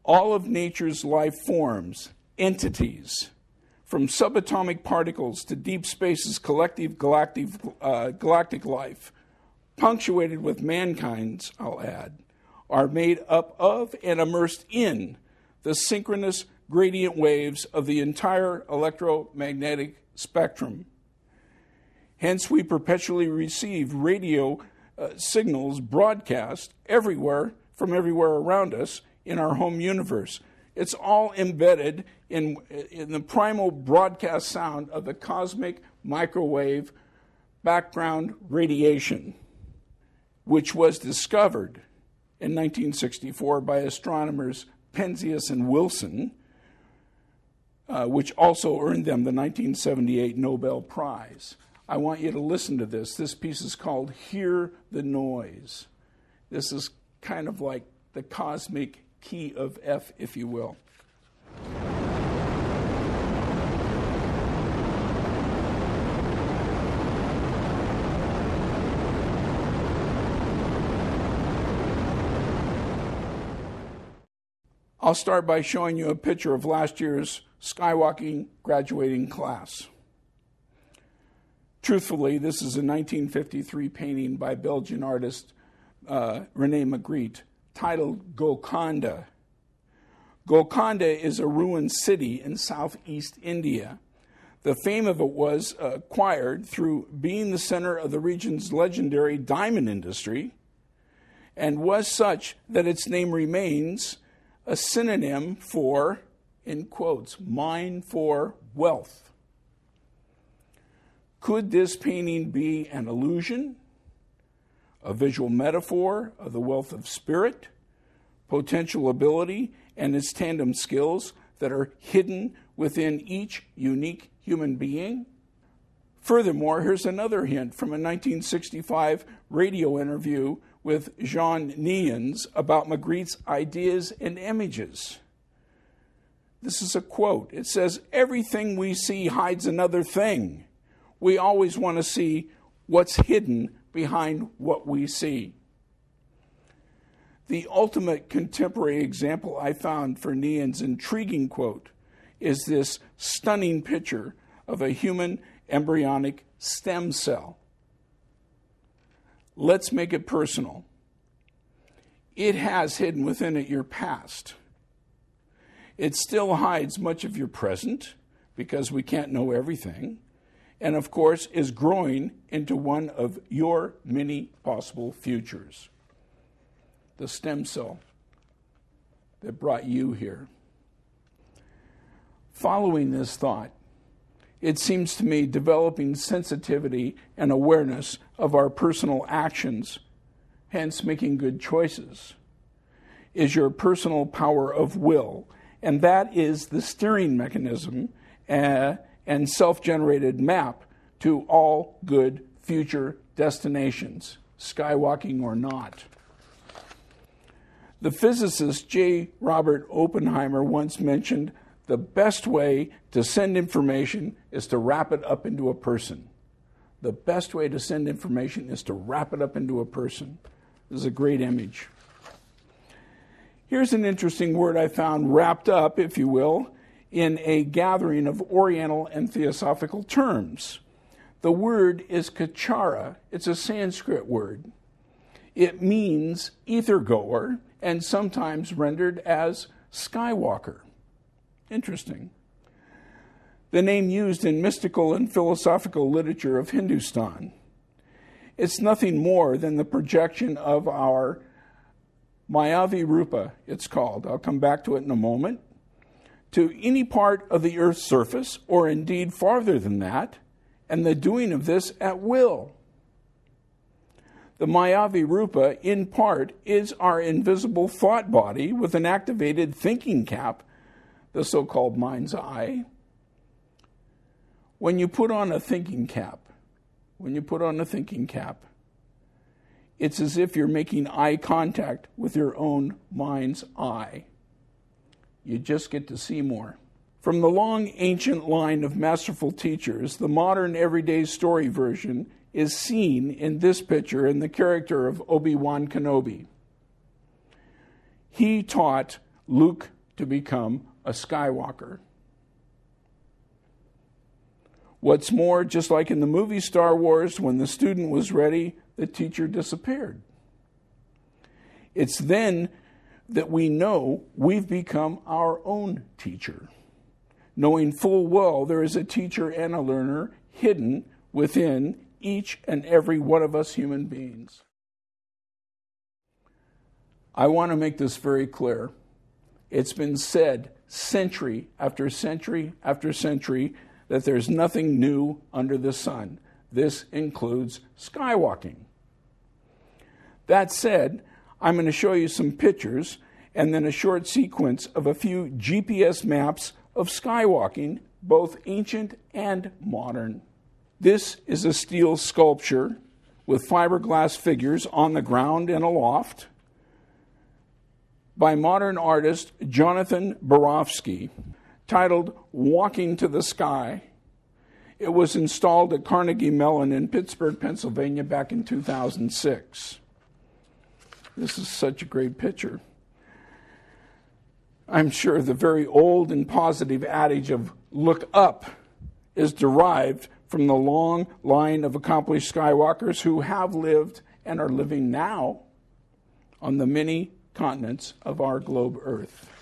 All of nature's life forms, entities, from subatomic particles to deep space's collective galactic life, punctuated with mankind's, I'll add, are made up of and immersed in the synchronous gradient waves of the entire electromagnetic spectrum. Hence, we perpetually receive radio signals broadcast everywhere, from everywhere around us in our home universe. It's all embedded in the primal broadcast sound of the cosmic microwave background radiation, which was discovered in 1964 by astronomers Penzias and Wilson, which also earned them the 1978 Nobel Prize. I want you to listen to this. This piece is called Hear the Noise. This is kind of like the cosmic key of F, if you will. I'll start by showing you a picture of last year's Skywalking graduating class. Truthfully, this is a 1953 painting by Belgian artist René Magritte titled Golconda. Golconda is a ruined city in southeast India. The fame of it was acquired through being the center of the region's legendary diamond industry, and was such that its name remains a synonym for, in quotes, mine for wealth. Could this painting be an illusion, a visual metaphor of the wealth of spirit, potential ability, and its tandem skills that are hidden within each unique human being? Furthermore, here's another hint from a 1965 radio interview with Jean Niens about Magritte's ideas and images. This is a quote. It says, "Everything we see hides another thing. We always want to see what's hidden behind what we see." The ultimate contemporary example I found for Niens' intriguing quote is this stunning picture of a human embryonic stem cell. Let's make it personal. It has hidden within it your past. It still hides much of your present, because we can't know everything, and of course is growing into one of your many possible futures. The stem cell that brought you here. Following this thought, it seems to me developing sensitivity and awareness of our personal actions, hence making good choices, is your personal power of will. And that is the steering mechanism and self-generated map to all good future destinations, skywalking or not. The physicist J. Robert Oppenheimer once mentioned the best way to send information is to wrap it up into a person. The best way to send information is to wrap it up into a person. This is a great image. Here's an interesting word I found wrapped up, if you will, in a gathering of Oriental and Theosophical terms. The word is kachara. It's a Sanskrit word. It means ether-goer and sometimes rendered as skywalker. Interesting. The name used in mystical and philosophical literature of Hindustan. It's nothing more than the projection of our Mayavi Rupa, it's called. I'll come back to it in a moment. To any part of the Earth's surface, or indeed farther than that, and the doing of this at will. The Mayavi Rupa, in part, is our invisible thought body with an activated thinking cap, the so-called mind's eye. When you put on a thinking cap, it's as if you're making eye contact with your own mind's eye. You just get to see more. From the long ancient line of masterful teachers, the modern everyday story version is seen in this picture in the character of Obi-Wan Kenobi. He taught Luke to become a Skywalker. What's more, just like in the movie Star Wars, when the student was ready, the teacher disappeared. It's then that we know we've become our own teacher, knowing full well there is a teacher and a learner hidden within each and every one of us human beings. I want to make this very clear. It's been said century after century after century that there's nothing new under the sun. This includes skywalking. That said, I'm going to show you some pictures and then a short sequence of a few GPS maps of skywalking, both ancient and modern. This is a steel sculpture with fiberglass figures on the ground and aloft by modern artist Jonathan Borofsky, titled Walking to the Sky. It was installed at Carnegie Mellon in Pittsburgh, Pennsylvania back in 2006. This is such a great picture. I'm sure the very old and positive adage of look up is derived from the long line of accomplished skywalkers who have lived and are living now on the many continents of our globe Earth.